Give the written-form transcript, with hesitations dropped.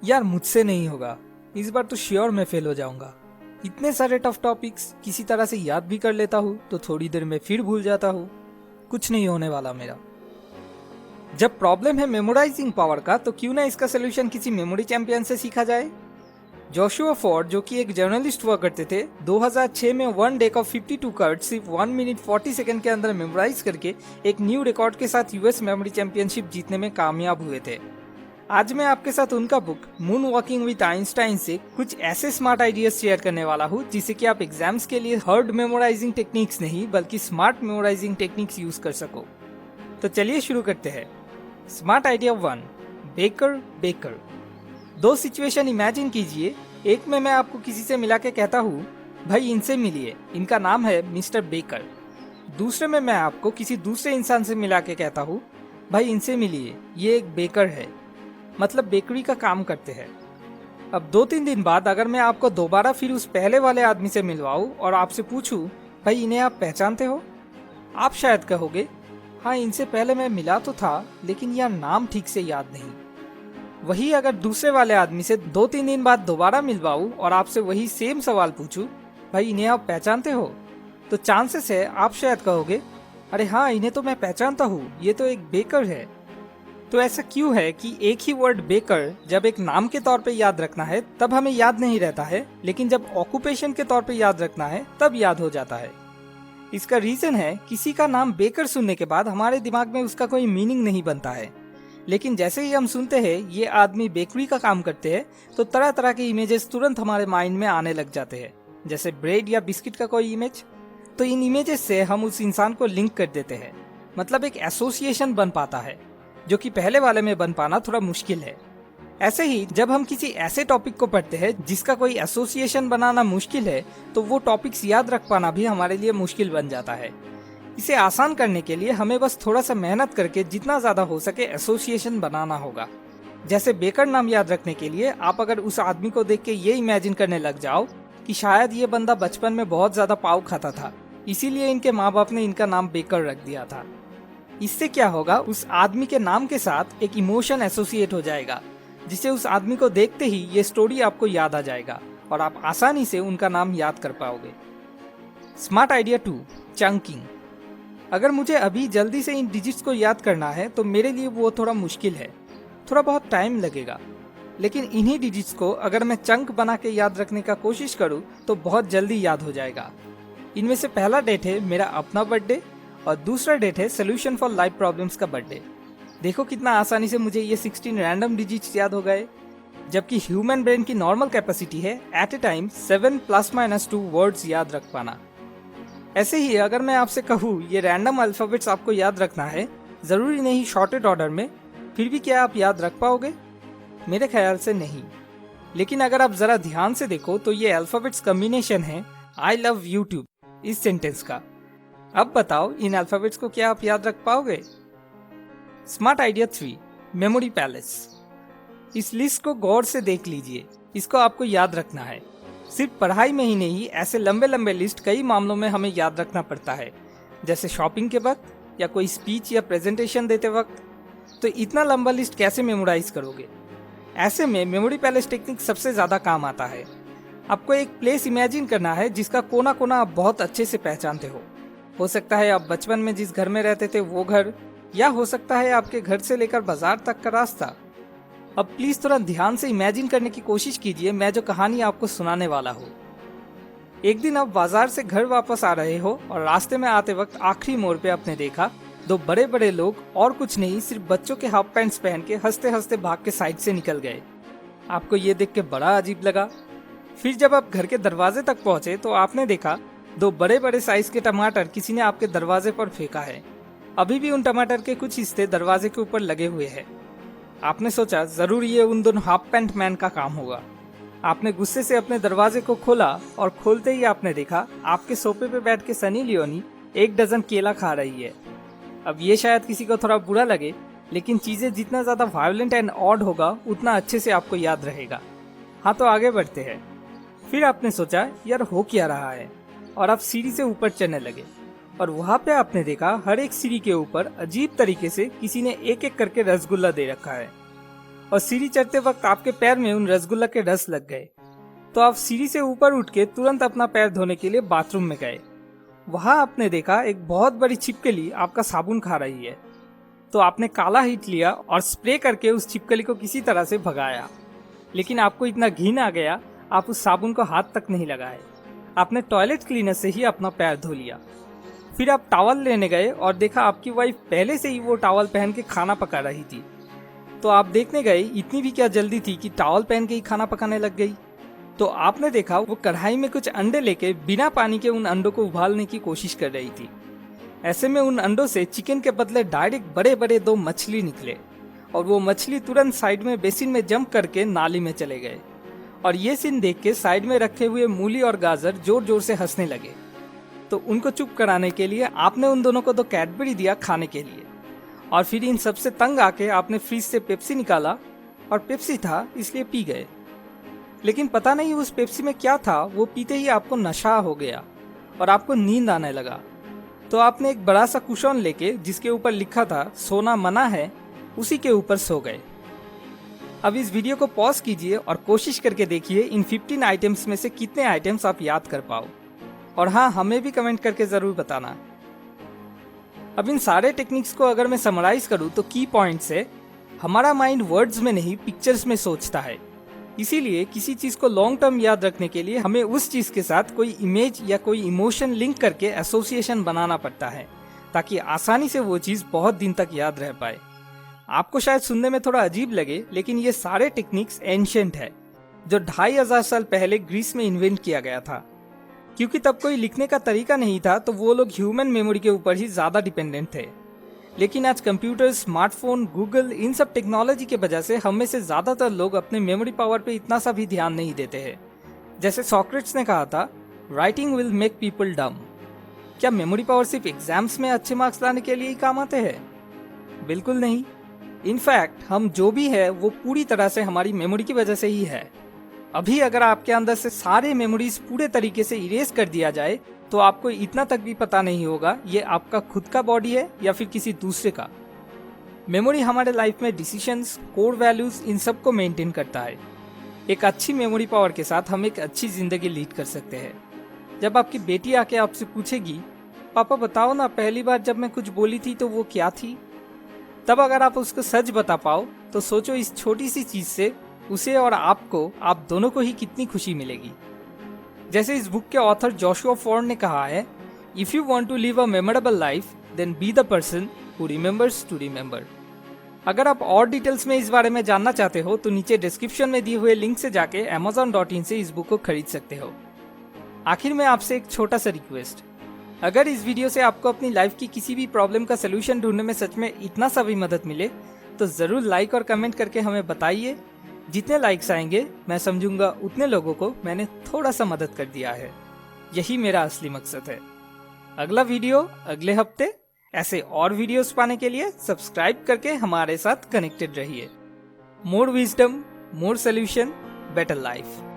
यार मुझसे नहीं होगा, इस बार तो श्योर मैं फेल हो जाऊंगा। इतने सारे टफ टॉपिक्स किसी तरह से याद भी कर लेता हूँ तो थोड़ी देर में फिर भूल जाता हूँ। कुछ नहीं होने वाला मेरा। जब प्रॉब्लम है मेमोराइजिंग पावर का, तो क्यों ना इसका सोल्यूशन किसी मेमोरी चैंपियन से सीखा जाए। जोशुआ फोर्ड, जो कि एक जर्नलिस्ट हुआ करते थे, 2006 में वन डेक ऑफ 52 कार्ड सिर्फ 1 मिनट 40 सेकंड के अंदर मेमोराइज करके एक न्यू रिकॉर्ड के साथ यूएस मेमोरी चैंपियनशिप जीतने में कामयाब हुए थे। आज मैं आपके साथ उनका book moon walking with Einstein से कुछ ऐसे स्मार्ट आइडियाज शेयर करने वाला हूँ जिससे कि आप एग्जाम्स के लिए हार्ड मेमोराइजिंग टेक्निक्स नहीं बल्कि स्मार्ट मेमोराइजिंग टेक्निक्स यूज कर सको। तो चलिए शुरू करते हैं। Smart idea 1, baker baker. दो सिचुएशन इमेजिन कीजिए। एक में मैं आपको किसी से मिला के कहता हूँ, भाई इनसे मिलिए, इनका नाम है मिस्टर बेकर। दूसरे में मैं आपको किसी दूसरे इंसान से मिला के कहता हूँ, भाई इनसे मिलिए, ये एक बेकर है, मतलब बेकरी का काम करते हैं। अब 2-3 दिन बाद अगर मैं आपको दोबारा फिर उस पहले वाले आदमी से मिलवाऊं और आपसे पूछूं, भाई इन्हें आप पहचानते हो? आप शायद कहोगे, हाँ इनसे पहले मैं मिला तो था लेकिन यार नाम ठीक से याद नहीं। वही अगर दूसरे वाले आदमी से 2-3 दिन बाद दोबारा मिलवाऊं और आपसे वही सेम सवाल पूछूं, भाई इन्हें आप पहचानते हो? तो चांसेस है आप शायद कहोगे, अरे हाँ इन्हें तो मैं पहचानता हूँ, ये तो एक बेकर है। तो ऐसा क्यों है कि एक ही वर्ड बेकर जब एक नाम के तौर पे याद रखना है तब हमें याद नहीं रहता है, लेकिन जब ऑक्यूपेशन के तौर पे याद रखना है तब याद हो जाता है? इसका रीजन है, किसी का नाम बेकर सुनने के बाद हमारे दिमाग में उसका कोई मीनिंग नहीं बनता है, लेकिन जैसे ही हम सुनते हैं ये आदमी बेकरी का काम करते हैं तो तरह तरह के इमेजेस तुरंत हमारे माइंड में आने लग जाते हैं, जैसे ब्रेड या बिस्किट का कोई इमेज। तो इन इमेजेस से हम उस इंसान को लिंक कर देते हैं, मतलब एक एसोसिएशन बन पाता है, जो कि पहले वाले में बन पाना थोड़ा मुश्किल है। ऐसे ही जब हम किसी ऐसे टॉपिक को पढ़ते हैं जिसका कोई एसोसिएशन बनाना मुश्किल है, तो वो टॉपिक्स याद रख पाना भी हमारे लिए मुश्किल बन जाता है। इसे आसान करने के लिए हमें बस थोड़ा सा मेहनत करके जितना ज्यादा हो सके एसोसिएशन बनाना होगा। जैसे बेकर नाम याद रखने के लिए आप अगर उस आदमी को देख के ये इमेजिन करने लग जाओ कि शायद ये बंदा बचपन में बहुत ज्यादा पाव खाता था, इसीलिए इनके माँ बाप ने इनका नाम बेकर रख दिया था। इससे क्या होगा, उस आदमी के नाम के साथ एक इमोशन एसोसिएट हो जाएगा, जिसे उस आदमी को देखते ही ये स्टोरी आपको याद आ जाएगा और आप आसानी से उनका नाम याद कर पाओगे। Smart idea 2, chunking. अगर मुझे अभी जल्दी से इन डिजिट्स को याद करना है तो मेरे लिए वो थोड़ा मुश्किल है, थोड़ा बहुत टाइम लगेगा, लेकिन इन्हीं डिजिट्स को अगर मैं चंक बना के याद रखने का कोशिश करूँ तो बहुत जल्दी याद हो जाएगा। इनमें से पहला डेट है मेरा अपना बर्थडे और दूसरा डेट है सोल्यूशन फॉर लाइफ प्रॉब्लम्स का बर्थडे। देखो कितना आसानी से मुझे ये 16 रैंडम डिजिट्स याद हो गए, जबकि ह्यूमन ब्रेन की नॉर्मल कैपेसिटी है एट ए टाइम 7 ± 2 वर्ड्स याद रख पाना। ऐसे ही अगर मैं आपसे कहूँ ये रैंडम अल्फाबेट्स आपको याद रखना है, जरूरी नहीं शॉर्टेड ऑर्डर में, फिर भी क्या आप याद रख पाओगे? मेरे ख्याल से नहीं। लेकिन अगर आप जरा ध्यान से देखो तो ये अल्फाबेट्स कॉम्बिनेशन है आई लव यूट्यूब इस सेंटेंस का। अब बताओ इन अल्फाबेट्स को क्या आप याद रख पाओगे? Smart idea 3, memory palace. इस लिस्ट को गौर से देख लीजिए, इसको आपको याद रखना है। सिर्फ पढ़ाई में ही नहीं, ऐसे लंबे लंबे लिस्ट कई मामलों में हमें याद रखना पड़ता है, जैसे शॉपिंग के वक्त या कोई स्पीच या प्रेजेंटेशन देते वक्त। तो इतना लंबा लिस्ट कैसे मेमोराइज करोगे? ऐसे में मेमोरी पैलेस टेक्निक सबसे ज्यादा काम आता है। आपको एक प्लेस इमेजिन करना है जिसका कोना कोना आप बहुत अच्छे से पहचानते हो सकता है आप बचपन में जिस घर में रहते थे वो घर, या हो सकता है आपके घर से लेकर बाजार तक का रास्ता। अब प्लीज थोड़ा ध्यान से इमेजिन करने की कोशिश कीजिए मैं जो कहानी आपको सुनाने वाला हूँ। एक दिन आप बाजार से घर वापस आ रहे हो और रास्ते में आते वक्त आखिरी मोड़ पे आपने देखा 2 बड़े बड़े लोग, और कुछ नहीं सिर्फ बच्चों के हाफ पैंट्स पहन के हंसते हंसते भाग के साइड से निकल गए। आपको ये देख के बड़ा अजीब लगा। फिर जब आप घर के दरवाजे तक पहुंचे तो आपने देखा 2 बड़े बड़े साइज के टमाटर किसी ने आपके दरवाजे पर फेंका है। अभी भी उन टमाटर के कुछ हिस्से दरवाजे के ऊपर लगे हुए हैं। आपने सोचा जरूर ये उन दोनों हाफ पैंट मैन का काम होगा। आपने गुस्से से अपने दरवाजे को खोला और खोलते ही आपने देखा आपके सोफे पे बैठ के सनी लियोनी 1 डजन केला खा रही है। अब ये शायद किसी को थोड़ा बुरा लगे, लेकिन चीजें जितना ज्यादा वायलेंट एंड ऑड होगा उतना अच्छे से आपको याद रहेगा। हाँ तो आगे बढ़ते हैं। फिर आपने सोचा यार हो क्या रहा है, और आप सीढ़ी से ऊपर चढ़ने लगे और वहां पे आपने देखा हर एक सीढ़ी के ऊपर अजीब तरीके से किसी ने एक एक करके रसगुल्ला दे रखा है। और सीढ़ी चढ़ते वक्त आपके पैर में उन रसगुल्ला के रस लग गए, तो आप सीढ़ी से ऊपर उठ के तुरंत अपना पैर धोने के लिए बाथरूम में गए। वहां आपने देखा एक बहुत बड़ी छिपकली आपका साबुन खा रही है, तो आपने काला हिट लिया और स्प्रे करके उस छिपकली को किसी तरह से भगाया। लेकिन आपको इतना घिन आ गया, आप उस साबुन को हाथ तक नहीं लगाए, आपने टॉयलेट क्लीनर से ही अपना पैर धो लिया। फिर आप टॉवल लेने गए और देखा आपकी वाइफ पहले से ही वो टॉवल पहन के खाना पका रही थी। तो आप देखने गए, इतनी भी क्या जल्दी थी कि टॉवल पहन के ही खाना पकाने लग गई। तो आपने देखा वो कढ़ाई में कुछ अंडे लेके बिना पानी के उन अंडों को उबालने की कोशिश कर रही थी। ऐसे में उन अंडों से चिकन के बदले डायरेक्ट बड़े बड़े 2 मछली निकले और वो मछली तुरंत साइड में बेसिन में जंप करके नाली में चले गए। और ये सीन देख के साइड में रखे हुए मूली और गाजर जोर जोर से हंसने लगे। तो उनको चुप कराने के लिए आपने उन दोनों को 2 कैडबरी दिया खाने के लिए, और फिर इन सबसे तंग आके आपने फ्रिज से पेप्सी निकाला और पेप्सी था इसलिए पी गए। लेकिन पता नहीं उस पेप्सी में क्या था, वो पीते ही आपको नशा हो गया और आपको नींद आने लगा। तो आपने एक बड़ा सा कुशन लेके जिसके ऊपर लिखा था सोना मना है, उसी के ऊपर सो गए। अब इस वीडियो को पॉज कीजिए और कोशिश करके देखिए इन 15 आइटम्स में से कितने आइटम्स आप याद कर पाओ। और हाँ, हमें भी कमेंट करके जरूर बताना। अब इन सारे टेक्निक्स को अगर मैं समराइज करूँ तो की पॉइंट्स है, हमारा माइंड वर्ड्स में नहीं पिक्चर्स में सोचता है। इसीलिए किसी चीज को लॉन्ग टर्म याद रखने के लिए हमें उस चीज के साथ कोई इमेज या कोई इमोशन लिंक करके एसोसिएशन बनाना पड़ता है, ताकि आसानी से वो चीज बहुत दिन तक याद रह पाए। आपको शायद सुनने में थोड़ा अजीब लगे, लेकिन ये सारे टेक्निक्स एंशिएंट है, जो 2500 साल पहले ग्रीस में इन्वेंट किया गया था। क्योंकि तब कोई लिखने का तरीका नहीं था, तो वो लोग ह्यूमन मेमोरी के ऊपर ही ज्यादा डिपेंडेंट थे। लेकिन आज कंप्यूटर, स्मार्टफोन, गूगल, इन सब टेक्नोलॉजी के वजह से हम में से ज्यादातर लोग अपने मेमोरी पावर पे इतना सा भी ध्यान नहीं देते हैं। जैसे सॉक्रेट्स ने कहा था, राइटिंग विल मेक पीपल डम। क्या मेमोरी पावर सिर्फ एग्जाम्स में अच्छे मार्क्स लाने के लिए ही काम आते हैं? बिल्कुल नहीं। इनफैक्ट हम जो भी है वो पूरी तरह से हमारी मेमोरी की वजह से ही है। अभी अगर आपके अंदर से सारे मेमोरीज पूरे तरीके से इरेज कर दिया जाए तो आपको इतना तक भी पता नहीं होगा ये आपका खुद का बॉडी है या फिर किसी दूसरे का। मेमोरी हमारे लाइफ में डिसीजंस, कोर वैल्यूज, इन सब को मेंटेन करता है। एक अच्छी मेमोरी पावर के साथ हम एक अच्छी जिंदगी लीड कर सकते हैं। जब आपकी बेटी आके आपसे पूछेगी, पापा बताओ ना पहली बार जब मैं कुछ बोली थी तो वो क्या थी, तब अगर आप उसको सच बता पाओ तो सोचो इस छोटी सी चीज से उसे और आपको, आप दोनों को ही कितनी खुशी मिलेगी। जैसे इस बुक के ऑथर जोशुआ फॉर्ड ने कहा है, if you want to live a memorable life then be the person who remembers to remember. अगर आप और डिटेल्स में इस बारे में जानना चाहते हो तो नीचे डिस्क्रिप्शन में दिए हुए लिंक से जाके amazon.in से इस बुक को खरीद सकते हो। आखिर में आपसे एक छोटा सा रिक्वेस्ट, अगर इस वीडियो से आपको अपनी लाइफ की किसी भी प्रॉब्लम का सोल्यूशन ढूंढने में सच में इतना सा भी मदद मिले तो जरूर लाइक और कमेंट करके हमें बताइए। जितने लाइक्स आएंगे मैं समझूंगा उतने लोगों को मैंने थोड़ा सा मदद कर दिया है। यही मेरा असली मकसद है। अगला वीडियो अगले हफ्ते। ऐसे और वीडियोस पाने के लिए सब्सक्राइब करके हमारे साथ कनेक्टेड रहिए। मोर विजडम, मोर सोल्यूशन, बेटर लाइफ।